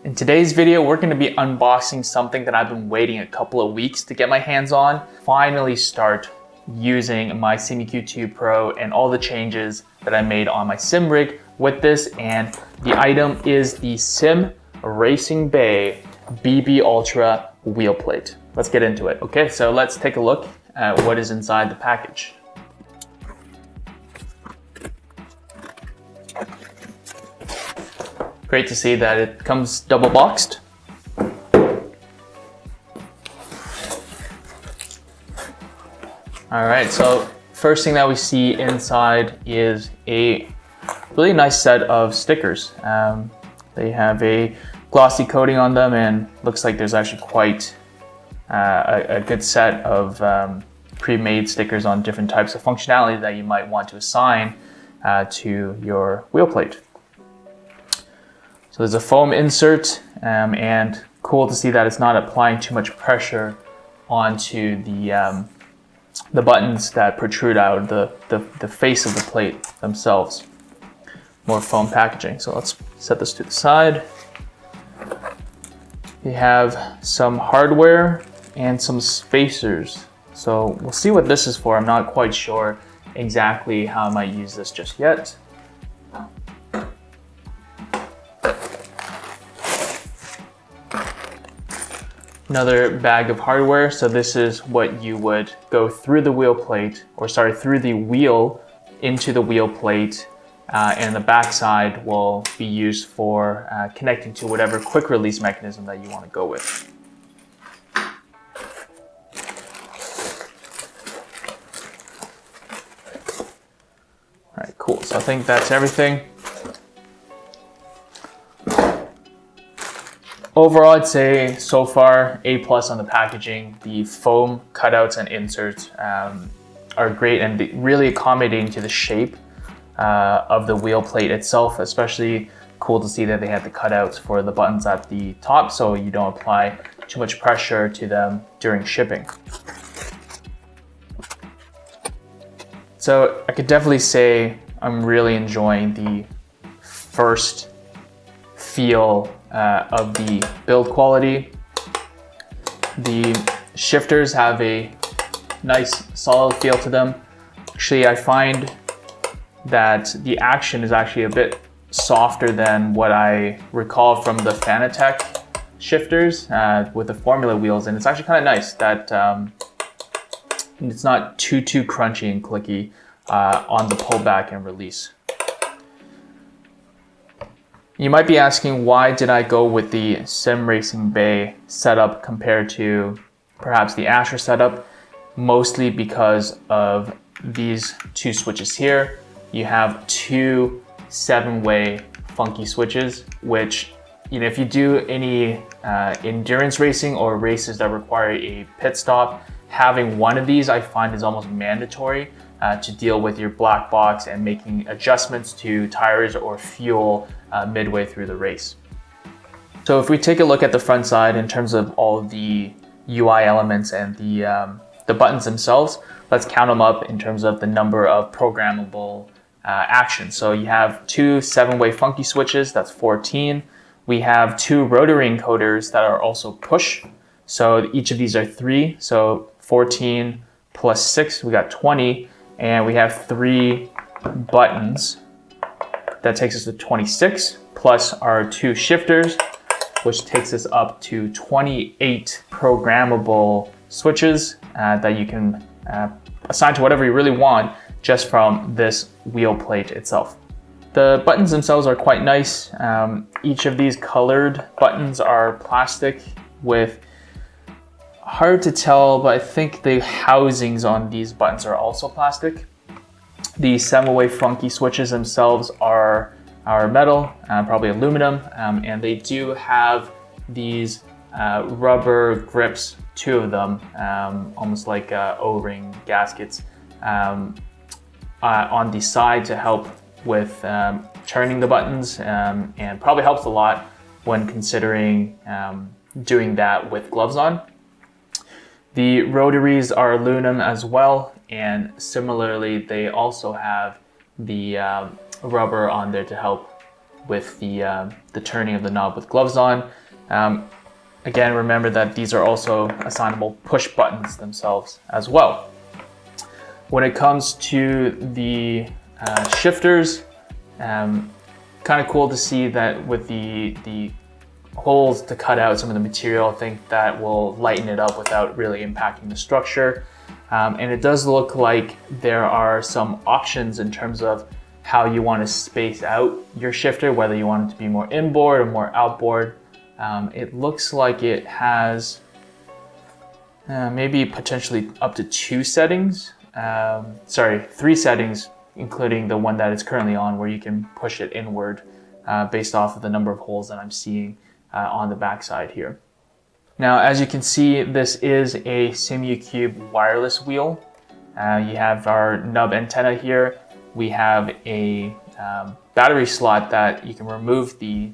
In today's video, we're going to be unboxing something that I've been waiting a couple of weeks to get my hands on. Finally start using my SimEQ2 Pro and all the changes that I made on my sim rig with this. And the item is the SimRacingBay BB Ultra wheel plate. Let's get into it. Okay, so let's take a look at what is inside the package. Great to see that it comes double boxed. All right, so first thing that we see inside is a really nice set of stickers. They have a glossy coating on them, and looks like there's actually quite a good set of pre-made stickers on different types of functionality that you might want to assign to your wheel plate. So there's a foam insert, and cool to see that it's not applying too much pressure onto the buttons that protrude out of the face of the plate themselves. More foam packaging. So let's set this to the side. We have some hardware and some spacers. So we'll see what this is for. I'm not quite sure exactly how I might use this just yet. Another bag of hardware. So this is what you would go through the wheel plate, or sorry, through the wheel into the wheel plate, and the back side will be used for connecting to whatever quick release mechanism that you want to go with. All right, cool. So I think that's everything. Overall, I'd say so far A+ on the packaging. The foam cutouts and inserts are great and really accommodating to the shape of the wheel plate itself. Especially cool to see that they had the cutouts for the buttons at the top, so you don't apply too much pressure to them during shipping. So I could definitely say I'm really enjoying the first feel of the build quality. The shifters have a nice solid feel to them. Actually, I find that the action is actually a bit softer than what I recall from the Fanatec shifters with the Formula wheels, and it's actually kind of nice that it's not too crunchy and clicky on the pullback and release. You might be asking, why did I go with the SimRacingBay setup compared to perhaps the Asher setup? Mostly because of these two switches here. You have two 7-way funky switches, which, you know, if you do any endurance racing or races that require a pit stop, having one of these I find is almost mandatory to deal with your black box and making adjustments to tires or fuel midway through the race. So if we take a look at the front side in terms of all the UI elements and the buttons themselves, let's count them up in terms of the number of programmable actions. So you have two 7-way funky switches, that's 14. We have two rotary encoders that are also push. So each of these are 3, so 14 plus 6, we got 20. And we have 3 buttons. That takes us to 26, plus our 2 shifters, which takes us up to 28 programmable switches that you can assign to whatever you really want just from this wheel plate itself. The buttons themselves are quite nice. Each of these colored buttons are plastic with, hard to tell, but I think the housings on these buttons are also plastic. The 7-way funky switches themselves are metal, probably aluminum, and they do have these rubber grips, 2 of them, almost like O-ring gaskets on the side to help with turning the buttons, and probably helps a lot when considering doing that with gloves on. The rotaries are aluminum as well, and similarly they also have the rubber on there to help with the turning of the knob with gloves on. Again, remember that these are also assignable push buttons themselves as well. When it comes to the shifters, kind of cool to see that with the holes to cut out some of the material. I think that will lighten it up without really impacting the structure. And it does look like there are some options in terms of how you want to space out your shifter, whether you want it to be more inboard or more outboard. It looks like it has maybe potentially up to 2 settings. Sorry, 3 settings, including the one that it's currently on, where you can push it inward based off of the number of holes that I'm seeing on the backside here. Now, as you can see, this is a SimRacingCube wireless wheel. You have our nub antenna here. We have a battery slot that you can remove the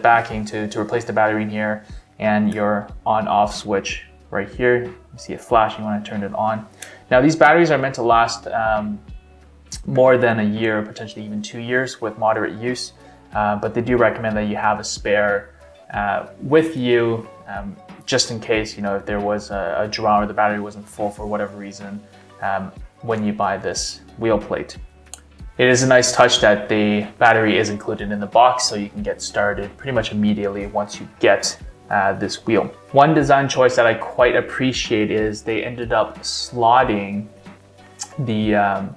backing to replace the battery in here, and your on-off switch right here. You see it flashing when I turn it on. Now, these batteries are meant to last more than a year, potentially even 2 years with moderate use, but they do recommend that you have a spare with you, just in case, if there was a draw or the battery wasn't full for whatever reason when you buy this wheel plate. It is a nice touch that the battery is included in the box, so you can get started pretty much immediately once you get this wheel. One design choice that I quite appreciate is they ended up slotting the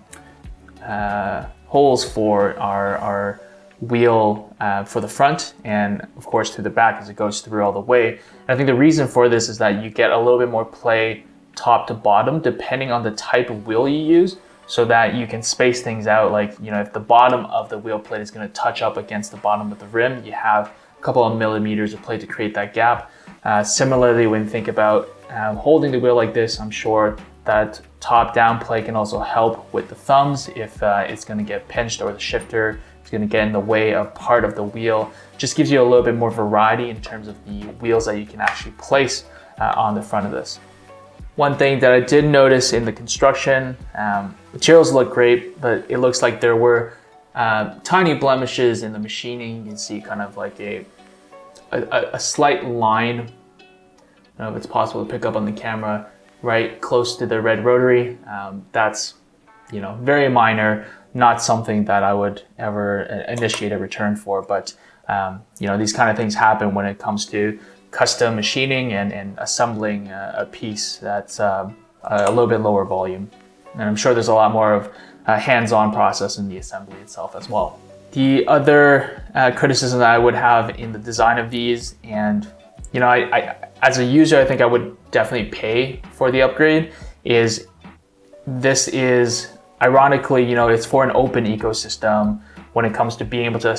holes for our wheel for the front, and of course to the back as it goes through all the way. And I think the reason for this is that you get a little bit more play top to bottom depending on the type of wheel you use, so that you can space things out. Like, if the bottom of the wheel plate is going to touch up against the bottom of the rim, you have a couple of millimeters of plate to create that gap. Similarly, when you think about holding the wheel like this, I'm sure that top-down plate can also help with the thumbs if it's going to get pinched, or the shifter is going to get in the way of part of the wheel. Just gives you a little bit more variety in terms of the wheels that you can actually place on the front of this. One thing that I did notice in the construction, materials look great, but it looks like there were tiny blemishes in the machining. You can see kind of like a slight line. I don't know if it's possible to pick up on the camera, right close to the red rotary. That's very minor, not something that I would ever initiate a return for, but these kind of things happen when it comes to custom machining and assembling a piece that's a little bit lower volume. And I'm sure there's a lot more of a hands-on process in the assembly itself as well. The other criticism that I would have in the design of these, and I as a user, I think I would definitely pay for the upgrade, is this is ironically, it's for an open ecosystem when it comes to being able to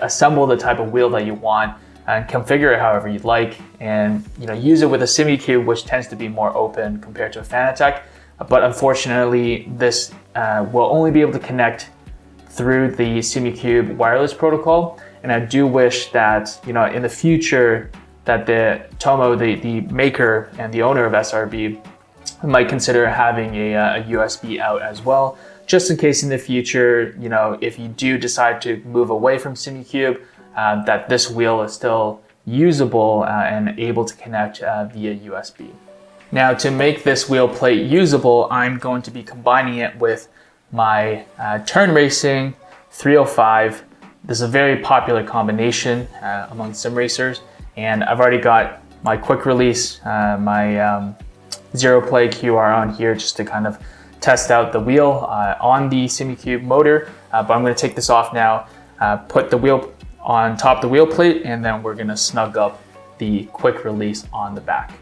assemble the type of wheel that you want and configure it however you'd like, and use it with a SimRacingCube, which tends to be more open compared to a Fanatec. But unfortunately, this will only be able to connect through the SimRacingCube wireless protocol. And I do wish that in the future that the Tomo, the maker and the owner of SRB, might consider having a USB out as well, just in case in the future, if you do decide to move away from SimRacingCube, that this wheel is still usable and able to connect via USB. Now, to make this wheel plate usable, I'm going to be combining it with my Turn Racing 305. This is a very popular combination among sim racers, and I've already got my quick release, my zero play QR on here just to kind of test out the wheel on the SimRacingCube motor. But I'm going to take this off now, put the wheel on top of the wheel plate, and then we're going to snug up the quick release on the back.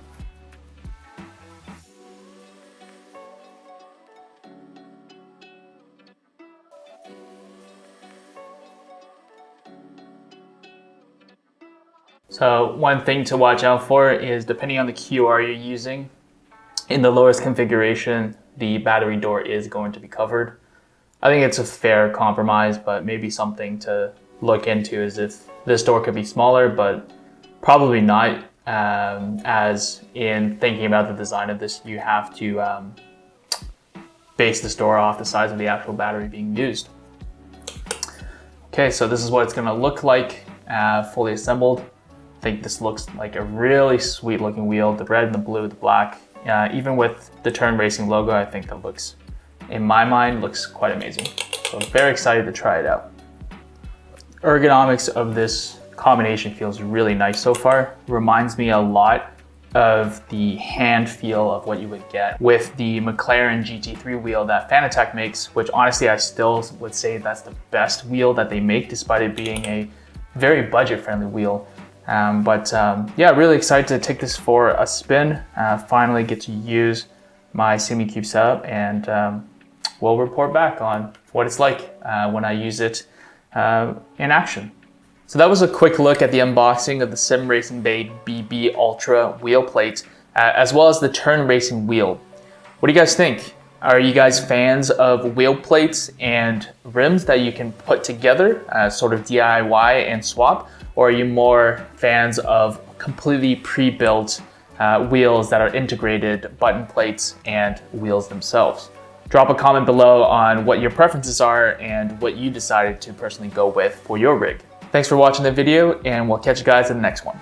So one thing to watch out for is, depending on the QR you're using, in the lowest configuration, the battery door is going to be covered. I think it's a fair compromise, but maybe something to look into is if this door could be smaller, but probably not, as in thinking about the design of this, you have to base this door off the size of the actual battery being used. Okay, so this is what it's gonna look like fully assembled. I think this looks like a really sweet looking wheel, the red and the blue, the black. Even with the Turn Racing logo, I think that looks, in my mind, looks quite amazing. So I'm very excited to try it out. Ergonomics of this combination feels really nice so far. Reminds me a lot of the hand feel of what you would get with the McLaren GT3 wheel that Fanatec makes, which honestly I still would say that's the best wheel that they make, despite it being a very budget-friendly wheel. Yeah, really excited to take this for a spin, finally get to use my SimiCube setup, and we'll report back on what it's like when I use it in action. So that was a quick look at the unboxing of the SimRacingBay BB Ultra wheel plate, as well as the Turn Racing wheel. What do you guys think? Are you guys fans of wheel plates and rims that you can put together, sort of DIY and swap? Or are you more fans of completely pre-built wheels that are integrated button plates and wheels themselves? Drop a comment below on what your preferences are and what you decided to personally go with for your rig. Thanks for watching the video, and we'll catch you guys in the next one.